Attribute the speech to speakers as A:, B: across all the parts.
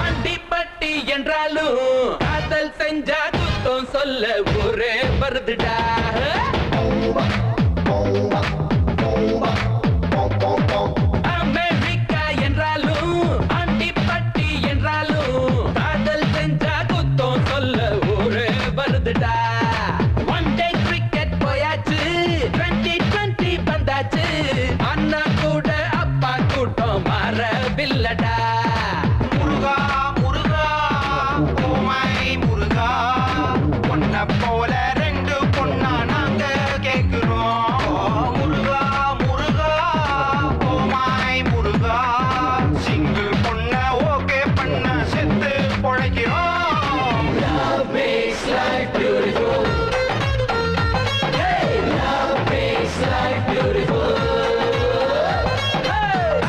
A: அண்டிப்பட்டி என்றாலும் காதல் செஞ்சா குத்தம் சொல்ல ஒரே வருதுடா. அமெரிக்கா என்றாலும் அண்டிப்பட்டி என்றாலும் காதல் செஞ்சா குத்தம் சொல்ல ஒரே வருதுடா. ஒன் டே கிரிக்கெட் போயாச்சு, 2020 வந்தாச்சு, அண்ணா கூட அப்பா கூட்டம் மாறவில்லடா.
B: போல ரெண்டு பொண்ணா நாங்க கேக்குறோம். முருகா முருகா ஓமாய் முருகா, சிங்கிள் பொண்ண ஓகே பண்ண செத்து பொழைக்கிறோம்.
A: Love makes life beautiful. Hey, love makes life beautiful.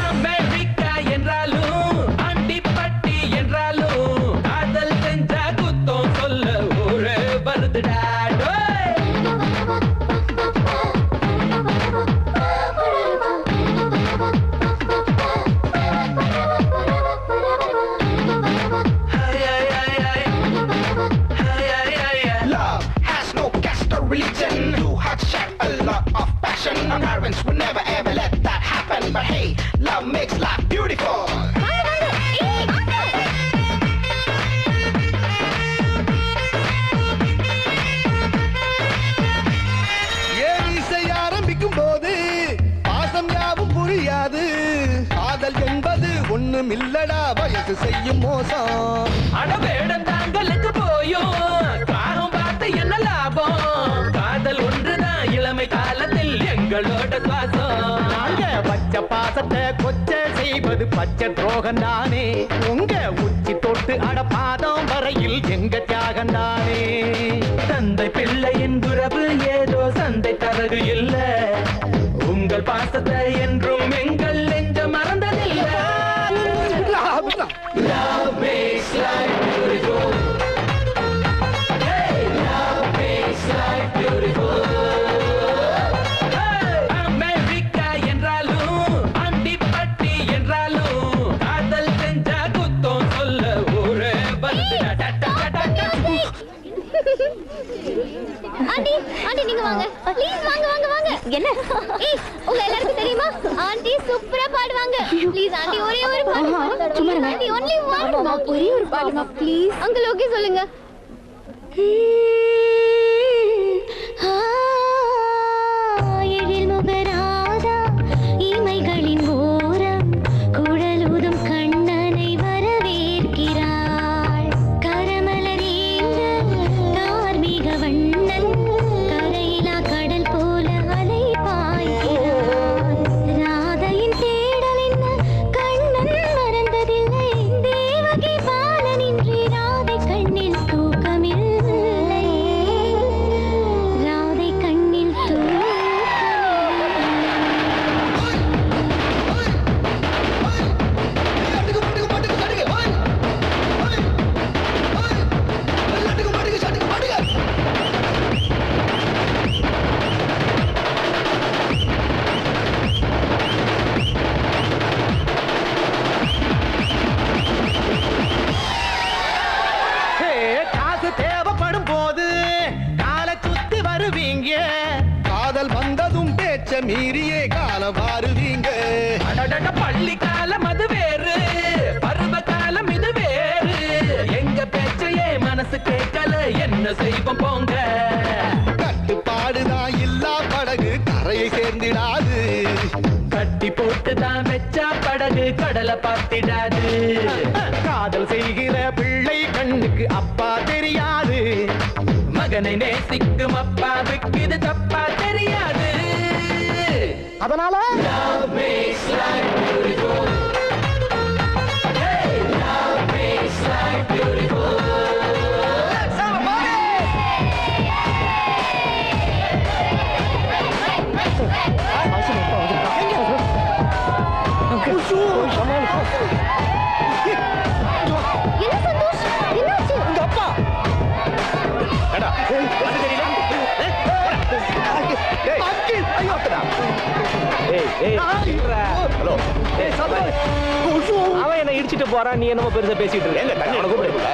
A: America என்றாலும் அண்டிப்பட்டி என்றாலும் காதல் செஞ்சா குத்தம் சொல்ல ஒரே வருதுடா.
B: Love has no caste or religion. You have shared a lot of passion. Our parents would never ever let that happen. But hey, love makes life beautiful.
C: காதல் என்பது ஒண்ணும் இல்லடா, வயசு செய்யும் மோசம்.
A: அடவேடம் தாங்களுக்கு போயும் காகம் பார்த்து என்ன லாபம்? காதல் ஒன்றுதான் இளமை காலத்தில் எங்களோட சுவாசம்.
D: நாங்க பச்சை பாசத்தை கொச்ச செய்வது பச்சை துரோகம் தானே. உங்க உச்சி தொட்டு அடப்பாதம் வரையில் எங்க தியாகம் தானே.
A: தந்தை பிள்ளையின் உறவு ஏதோ சந்தை தரகு இல்ல, உங்கள் பாசத்தை என்றும் எங்கள் நெஞ்ச மறந்ததில்லை. Love makes life beautiful. Hey, love makes life beautiful. Hey, America என்றாலும் அண்டிப்பட்டி என்றாலும் காதல் செஞ்சா குத்தம் சொல்ல ஒரே வருதுடா.
E: ஆண்டி ஆண்டி நீங்க வாங்க ப்ளீஸ், வாங்க வாங்க வாங்க. என்ன ஏய் உங்க எல்லாருக்கும் தெரியுமா ஆண்டி சூப்பரா பாடுவாங்க. ப்ளீஸ் ஆண்டி ஒரே ஒரு பாட்டு சும்மா ஆண்டி only one ஒரே ஒரு பாடுங்க ப்ளீஸ். அங்கிள் ஓகே சொல்லுங்க. எழில் முகராதா இமைகளின் ஓரம் குழலூதும் கண்ணனை வரவேற்கிறாள். கரமலரேந்த தார்மீக வண்ணன் கரையிலா கடல் போல அலை பாய்கிறான். ராதையின் தேடல் என்ன கண்ணன் மறந்ததில்லை. தேவகி பாலனின்றி ராதை கண்ணில் தூக்கமில்லை. ராதை கண்ணில் தூக்கமில்லை.
D: காசு தேவைப்படும் போது காலை சுத்தி வருவீங்க.
C: காதல் வந்ததும் பேச்ச மீறியே காலம் வாருவீங்க.
A: அடடட பள்ளி காலம் அது வேறு, பருவ காலம் இது வேறு. எங்க பேச்சையே மனசு கேட்கல, என்ன செய்வோம் போங்க.
C: கட்டுப்பாடுதான் இல்லா படகு கரையை சேர்ந்திடாது.
A: கட்டி போட்டுதான் வெச்சா படகு கடலை பார்த்திடாது.
D: காதல் செய்கிற பிள்ளை கண்ணுக்கு அப்பா தெரியாது.
A: மகனை நேசிக்கும் அப்பாவுக்கு இது தப்பா தெரியாது.
D: அதனால
A: Love makes life beautiful. Hey, love makes life beautiful.
E: என்ன சந்தோஷ் என்னாச்சு
C: உங்க அப்பா
D: ஏடா, அது தெரியல?
C: அங்கிள் ஐயோ அப்பா
D: ஹலோ, அவன் என்ன இடிச்சிட்டு போறான், நீ என்னமோ பெருசா பேசிட்டு இருக்க.
F: தண்ணி உனக்கு கூப்பிடுங்க.